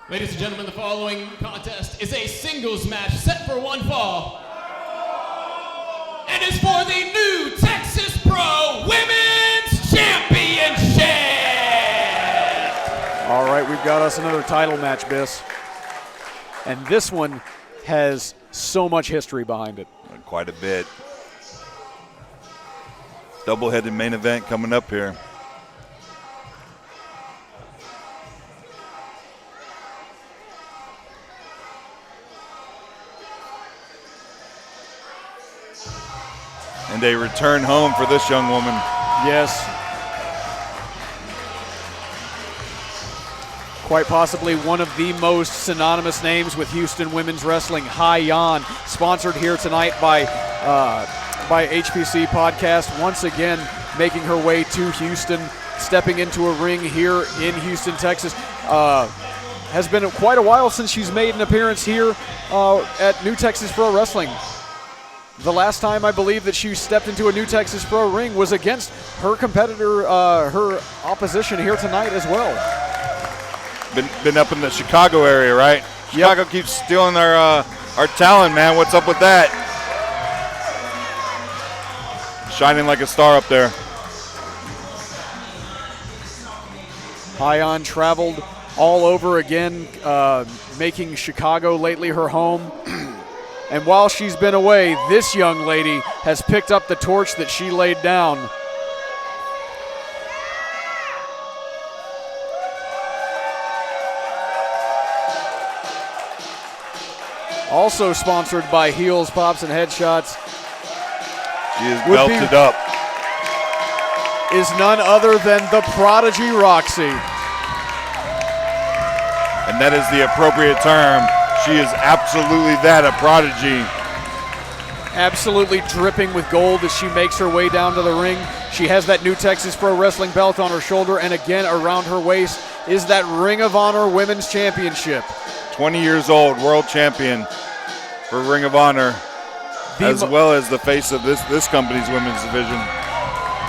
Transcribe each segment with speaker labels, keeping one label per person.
Speaker 1: Ladies and gentlemen, the following contest is a singles match set for one fall. And is for the new Texas Pro Women's Championship!
Speaker 2: All right, we've got us another title match, Biss. And this one has so much history behind it.
Speaker 3: Quite a bit. Double-headed main event coming up here. And a return home for this young woman.
Speaker 2: Yes. Quite possibly one of the most synonymous names with Houston women's wrestling, Hyan, sponsored here tonight by HPC Podcast, once again making her way to Houston, stepping into a ring here in Houston, Texas. Has been quite a while since she's made an appearance here at New Texas Pro Wrestling. The last time I believe that she stepped into a New Texas Pro ring was against her competitor, her opposition here tonight as well.
Speaker 3: Been up in the Chicago area, right? Chicago keeps stealing our talent, man. What's up with that? Shining like a star up there.
Speaker 2: Hyan traveled all over again, making Chicago lately her home. And while she's been away, this young lady has picked up the torch that she laid down. Also sponsored by Heels, Pops, and Headshots.
Speaker 3: She is belted up.
Speaker 2: Is none other than the prodigy Rok-C.
Speaker 3: And that is the appropriate term. She is absolutely that, a prodigy.
Speaker 2: Absolutely dripping with gold as she makes her way down to the ring. She has that New Texas Pro Wrestling belt on her shoulder, and again around her waist is that Ring of Honor Women's Championship.
Speaker 3: 20 years old, world champion for Ring of Honor, as well as the face of this company's women's division.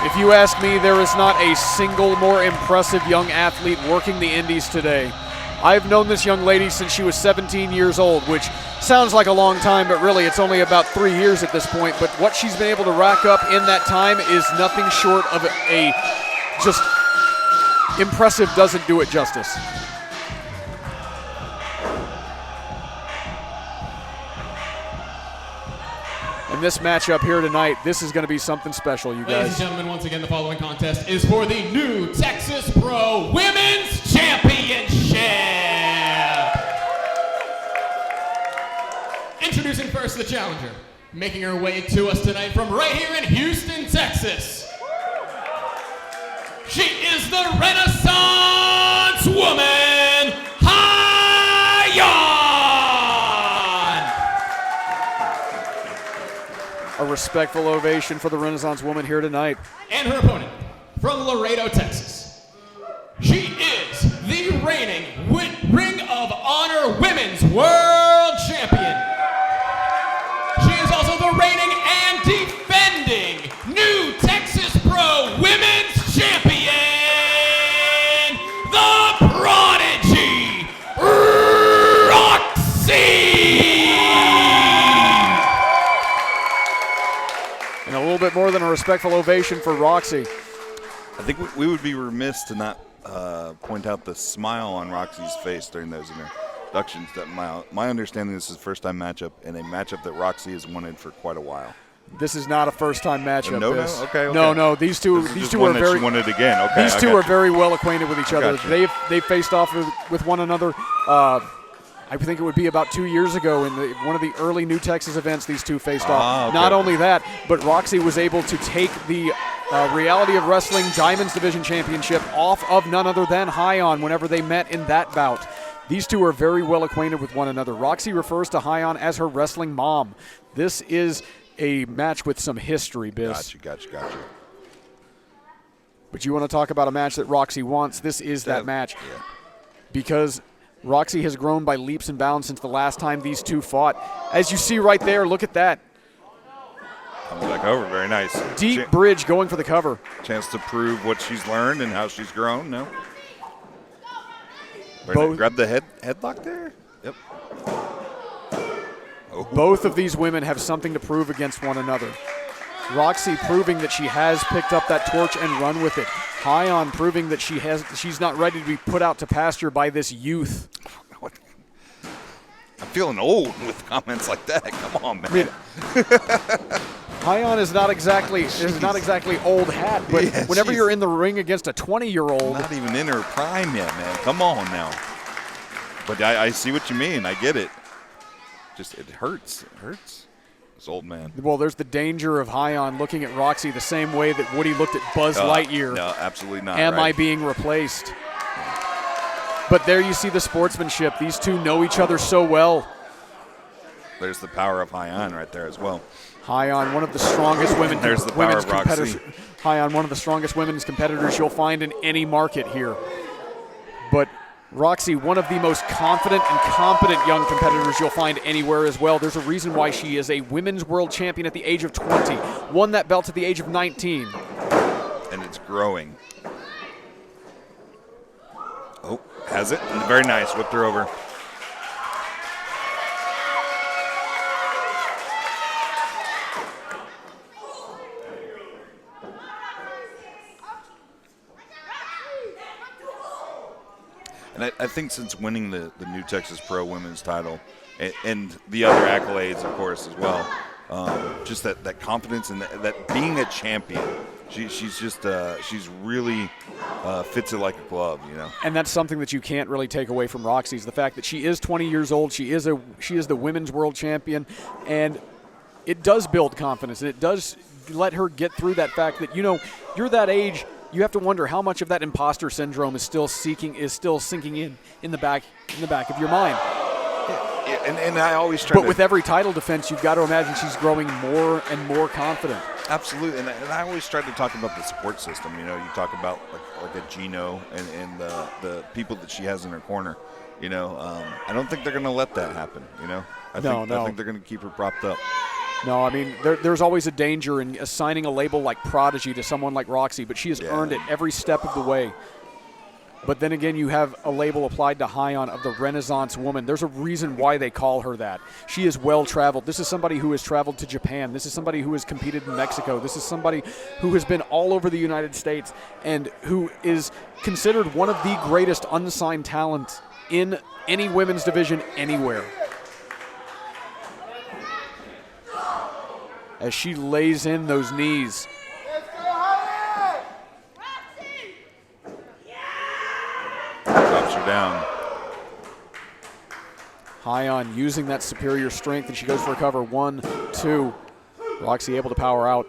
Speaker 2: If you ask me, there is not a single more impressive young athlete working the indies today. I've known this young lady since she was 17 years old, which sounds like a long time, but really it's only about 3 years at this point. But what she's been able to rack up in that time is nothing short of a just impressive, doesn't do it justice. And this matchup here tonight, this is going to be something special, you guys.
Speaker 1: Ladies and gentlemen, once again, the following contest is for the new Texas Pro Women's Championship. Introducing first the challenger, making her way to us tonight from right here in Houston, Texas. She is the Renaissance Woman, Hyan.
Speaker 2: A respectful ovation for the Renaissance Woman here tonight.
Speaker 1: And her opponent from Laredo, Texas. She is the reigning Ring of Honor Women's World Champion. She is also the reigning and defending New Texas Pro Women's Champion, the Prodigy, Rok-C.
Speaker 2: And a little bit more than a respectful ovation for Rok-C.
Speaker 3: I think we would be remiss to not point out the smile on Rok-C's face during those introductions. That my understanding, this is a first-time matchup, and a matchup that Rok-C has wanted for quite a while.
Speaker 2: This is not a first-time matchup.
Speaker 3: No.
Speaker 2: No. These two are very.
Speaker 3: She wanted again. Okay.
Speaker 2: These two are very well acquainted with each other.
Speaker 3: Gotcha.
Speaker 2: They've faced off with one another. I think it would be about 2 years ago in one of the early New Texas events. These two faced off.
Speaker 3: Okay.
Speaker 2: Not only that, but Rok-C was able to take the Reality of Wrestling Diamonds Division Championship off of none other than Hyan whenever they met in that bout. These two are very well acquainted with one another. Rok-C refers to Hyan as her wrestling mom. This is a match with some history, Biss.
Speaker 3: Gotcha.
Speaker 2: But you want to talk about a match that Rok-C wants, this is that match.
Speaker 3: Yeah.
Speaker 2: Because Rok-C has grown by leaps and bounds since the last time these two fought. As you see right there, look at that.
Speaker 3: Comes back over, very nice.
Speaker 2: Deep bridge going for the cover.
Speaker 3: Chance to prove what she's learned and how she's grown, no? Grab the headlock there. Yep. Oh.
Speaker 2: Both of these women have something to prove against one another. Rok-C proving that she has picked up that torch and run with it. Hyan proving that she's not ready to be put out to pasture by this youth.
Speaker 3: I'm feeling old with comments like that. Come on, man.
Speaker 2: I mean, Hyan is not exactly old hat, but
Speaker 3: Yeah,
Speaker 2: whenever you're in the ring against a 20-year-old,
Speaker 3: not even in her prime yet, man. Come on now. But I see what you mean. I get it. Just it hurts. It hurts. This old man.
Speaker 2: well, there's the danger of Hyan looking at Rok-C the same way that Woody looked at Buzz Lightyear.
Speaker 3: No, absolutely not.
Speaker 2: Am I
Speaker 3: right?
Speaker 2: being replaced? But there you see the sportsmanship. These two know each other so well.
Speaker 3: There's the power of Hyan right there as well.
Speaker 2: Hyan, one of the strongest women.
Speaker 3: There's the power
Speaker 2: women's
Speaker 3: of Rok-C.
Speaker 2: competitors. Hyan, one of the strongest women's competitors you'll find in any market here. But Rok-C, one of the most confident and competent young competitors you'll find anywhere as well. There's a reason why she is a women's world champion at the age of 20, won that belt at the age of 19.
Speaker 3: And it's growing. Oh, has it? Very nice. Whipped her over. And I think since winning the New Texas Pro Women's title and the other accolades, of course, as well, just that confidence and that being a champion, she's really fits it like a glove, you know.
Speaker 2: And that's something that you can't really take away from Rok-C is the fact that she is 20 years old. She is the women's world champion, and it does build confidence, and it does let her get through that fact that, you know, you're that age. You have to wonder how much of that imposter syndrome is still sinking in the back of your mind.
Speaker 3: Yeah, and I always try.
Speaker 2: But with every title defense, you've got to imagine she's growing more and more confident.
Speaker 3: Absolutely, and I always try to talk about the support system. You know, you talk about like a Gino and the people that she has in her corner. You know, I don't think they're going to let that happen. You know, I think they're going to keep her propped up.
Speaker 2: No, I mean, there's always a danger in assigning a label like Prodigy to someone like Rok-C, but she has earned it every step of the way. But then again, you have a label applied to Hyan of the Renaissance woman. There's a reason why they call her that. She is well-traveled. This is somebody who has traveled to Japan. This is somebody who has competed in Mexico. This is somebody who has been all over the United States and who is considered one of the greatest unsigned talents in any women's division anywhere. As she lays in those knees.
Speaker 3: Drops her down.
Speaker 2: Hyan using that superior strength, and she goes for a cover. 1, 2. Rok-C able to power out.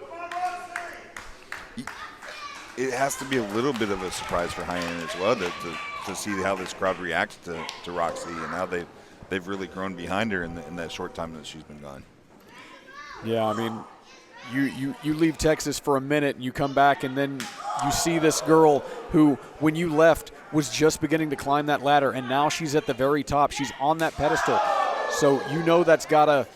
Speaker 3: It has to be a little bit of a surprise for Hyan as well to see how this crowd reacts to Rok-C and how they've really grown behind her in that short time that she's been gone.
Speaker 2: Yeah, I mean, you leave Texas for a minute and you come back and then you see this girl who, when you left, was just beginning to climb that ladder, and now she's at the very top. She's on that pedestal. So you know it's got to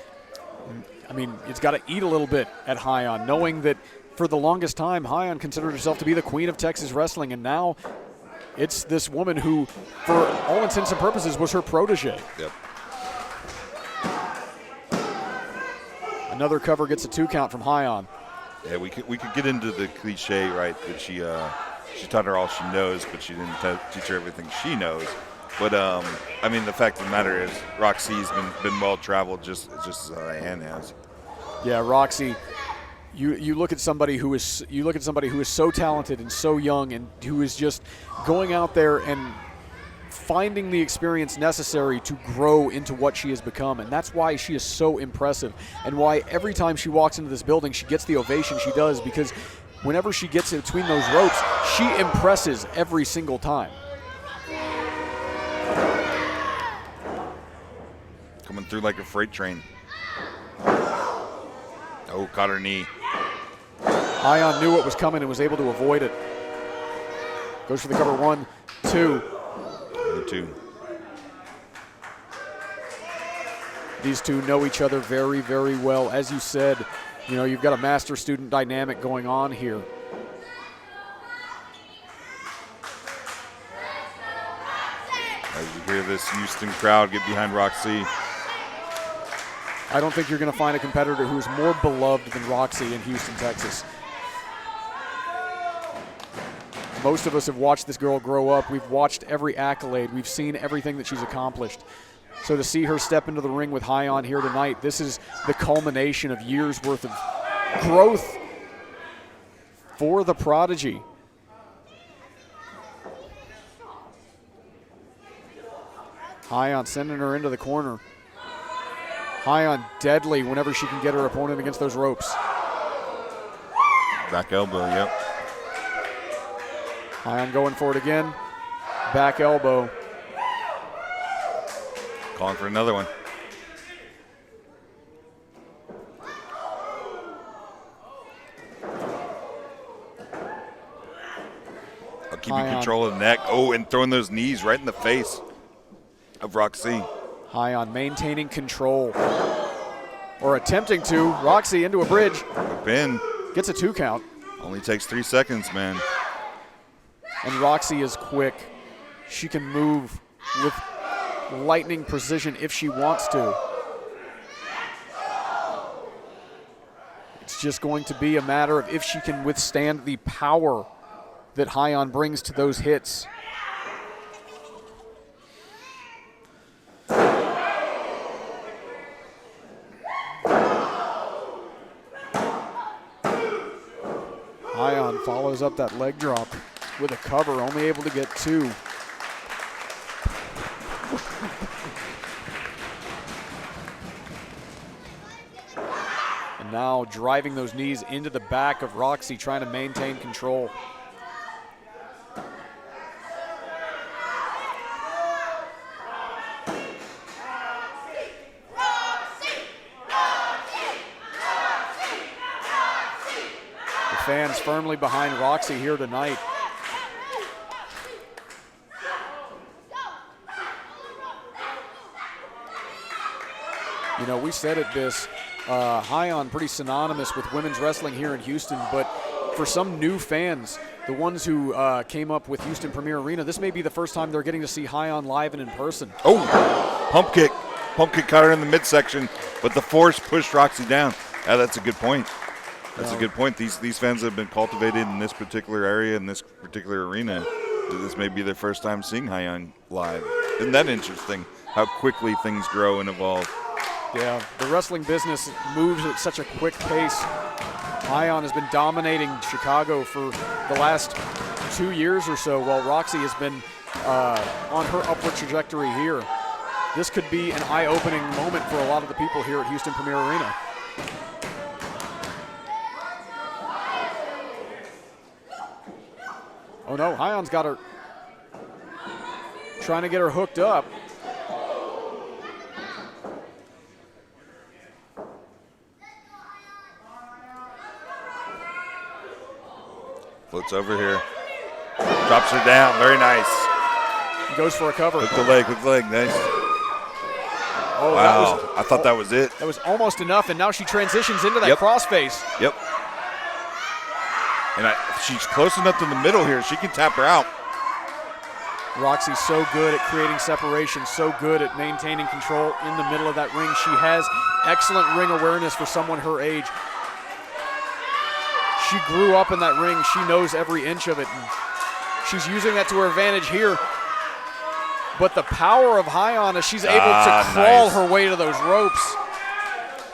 Speaker 2: eat a little bit at Hyan, knowing that for the longest time, Hyan considered herself to be the queen of Texas wrestling, and now it's this woman who, for all intents and purposes, was her protege.
Speaker 3: Yep.
Speaker 2: Another cover gets a 2 count from Hyan.
Speaker 3: Yeah, we could get into the cliche, right, that she taught her all she knows, but she didn't teach her everything she knows. But I mean, the fact of the matter is, Rok-C's been well traveled, just as Hyan has.
Speaker 2: Yeah, Rok-C. You look at somebody who is so talented and so young, and who is just going out there and finding the experience necessary to grow into what she has become, and that's why she is so impressive, and why every time she walks into this building she gets the ovation she does, because whenever she gets in between those ropes, she impresses every single time.
Speaker 3: Coming through like a freight train. Oh, caught her knee.
Speaker 2: Hyan knew what was coming and was able to avoid it. Goes for the cover. 1, 2.
Speaker 3: 2.
Speaker 2: These two know each other very, very well. As you said, you know, you've got a master-student dynamic going on here.
Speaker 3: As you this Houston crowd get behind Rok-C.
Speaker 2: I don't think you're going to find a competitor who's more beloved than Rok-C in Houston, Texas. Most of us have watched this girl grow up. We've watched every accolade. We've seen everything that she's accomplished. So to see her step into the ring with Hyan here tonight, this is the culmination of years worth of growth for the prodigy. Hyan sending her into the corner. Hyan deadly whenever she can get her opponent against those ropes.
Speaker 3: Back elbow, yep.
Speaker 2: Hyan going for it again. Back elbow.
Speaker 3: Calling for another one. Keeping
Speaker 2: Hyan.
Speaker 3: control of the neck. Oh, and throwing those knees right in the face of Rok-C.
Speaker 2: Hyan maintaining control. Or attempting to. Rok-C into a bridge.
Speaker 3: Hook pin.
Speaker 2: Gets a 2 count.
Speaker 3: Only takes 3 seconds, man.
Speaker 2: And Rok-C is quick. She can move with lightning precision if she wants to. It's just going to be a matter of if she can withstand the power that Hyan brings to those hits. Hyan follows up that leg drop with a cover, only able to get 2. And now driving those knees into the back of Rok-C, trying to maintain control. The fans firmly behind Rok-C here tonight. You know, we said it this, Hyan pretty synonymous with women's wrestling here in Houston, but for some new fans, the ones who came up with Houston Premier Arena, this may be the first time they're getting to see Hyan live and in person.
Speaker 3: Oh, pump kick. Pump kick caught her in the midsection, but the force pushed Rok-C down. Yeah, that's a good point. That's a good point. These fans have been cultivated in this particular area, in this particular arena. This may be their first time seeing Hyan live. Isn't that interesting, how quickly things grow and evolve?
Speaker 2: Yeah, the wrestling business moves at such a quick pace. Hyan has been dominating Chicago for the last 2 years or so, while Rok-C has been on her upward trajectory here. This could be an eye-opening moment for a lot of the people here at Houston Premier Arena. Oh no, Hyan's got her, trying to get her hooked up.
Speaker 3: Floats over here. Drops her down. Very nice.
Speaker 2: Goes for a cover.
Speaker 3: Hook the leg. Nice.
Speaker 2: Oh,
Speaker 3: wow. I thought that was it.
Speaker 2: That was almost enough, and now she transitions into that
Speaker 3: Yep.
Speaker 2: crossface.
Speaker 3: Yep. And she's close enough to the middle here. She can tap her out.
Speaker 2: Rok-C's so good at creating separation, so good at maintaining control in the middle of that ring. She has excellent ring awareness for someone her age. She grew up in that ring. She knows every inch of it. And she's using that to her advantage here. But the power of Hyan as she's able to crawl her way to those ropes.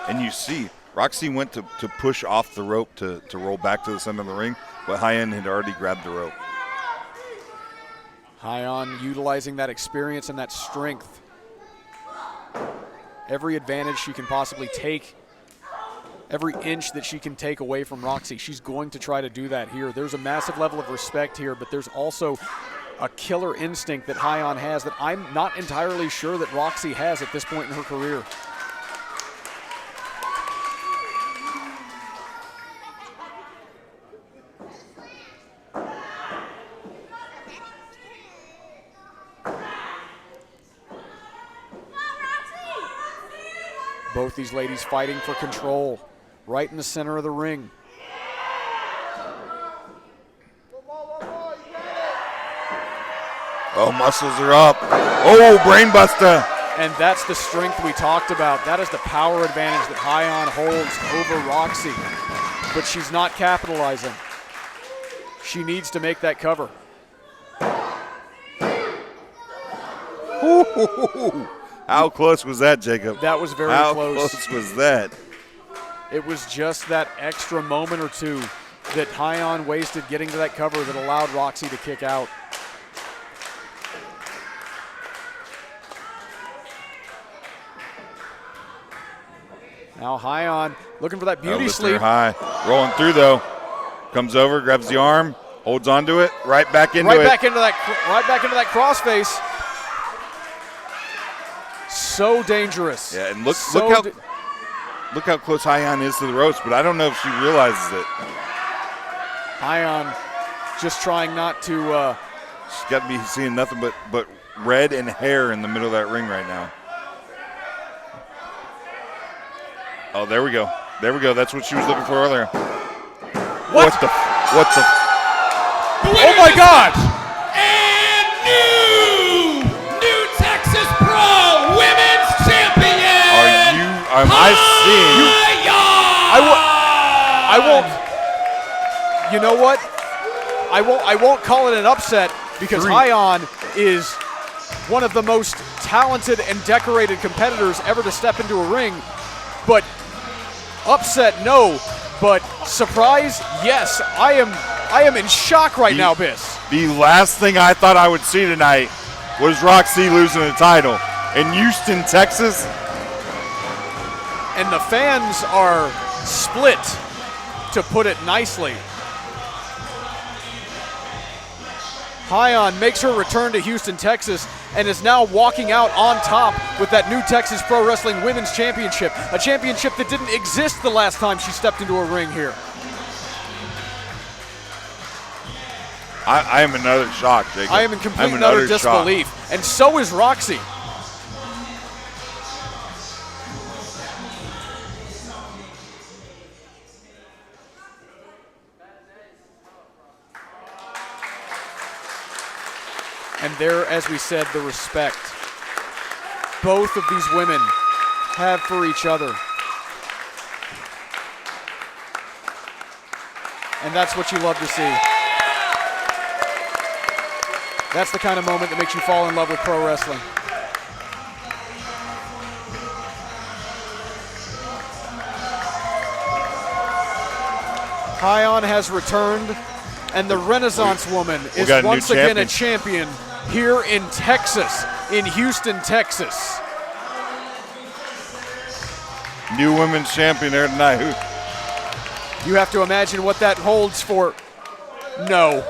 Speaker 3: And you see, Rok-C went to push off the rope to roll back to the center of the ring, but Hyan had already grabbed the rope.
Speaker 2: Hyan utilizing that experience and that strength. Every advantage she can possibly take, every inch that she can take away from Rok-C, she's going to try to do that here. There's a massive level of respect here, but there's also a killer instinct that Hyan has that I'm not entirely sure that Rok-C has at this point in her career. Both these ladies fighting for control right in the center of the ring.
Speaker 3: Oh, muscles are up. Oh, brainbuster.
Speaker 2: And that's the strength we talked about. That is the power advantage that Hyan holds over Rok-C. But she's not capitalizing. She needs to make that cover.
Speaker 3: Ooh, how close was that, Jacob?
Speaker 2: That was very
Speaker 3: How
Speaker 2: close.
Speaker 3: How close was that?
Speaker 2: It was just that extra moment or two that Hyan wasted getting to that cover that allowed Rok-C to kick out. Now Hyan looking for that beauty sleep.
Speaker 3: High. Rolling through though. Comes over, grabs the arm, holds onto it, right back into it.
Speaker 2: Right back into that crossface. So dangerous.
Speaker 3: Yeah, and look how close Hyan is to the ropes, but I don't know if she realizes it.
Speaker 2: Hyan just trying not to.
Speaker 3: She's got to be seeing nothing but red and hair in the middle of that ring right now. Oh, there we go. There we go. That's what she was looking for earlier.
Speaker 2: What the?
Speaker 1: Oh
Speaker 2: my God!
Speaker 1: And new Texas Pro Women's Champion.
Speaker 3: Am I seeing?
Speaker 2: I won't. You know what? I won't call it an upset because Hyan is one of the most talented and decorated competitors ever to step into a ring. But upset, no. But surprise, yes. I am in shock right now, Biss.
Speaker 3: The last thing I thought I would see tonight was Rok-C losing the title in Houston, Texas.
Speaker 2: And the fans are split, to put it nicely. Hyan makes her return to Houston, Texas, and is now walking out on top with that new Texas Pro Wrestling Women's Championship, a championship that didn't exist the last time she stepped into a ring here.
Speaker 3: I am in utter shock, Jacob.
Speaker 2: I am in complete and utter disbelief, and so is Rok-C. And there, as we said, the respect both of these women have for each other. And that's what you love to see. That's the kind of moment that makes you fall in love with pro wrestling. Hyan has returned, and the Renaissance woman is once again a champion here in Texas, in Houston, Texas.
Speaker 3: New women's champion there tonight.
Speaker 2: You have to imagine what that holds for. No.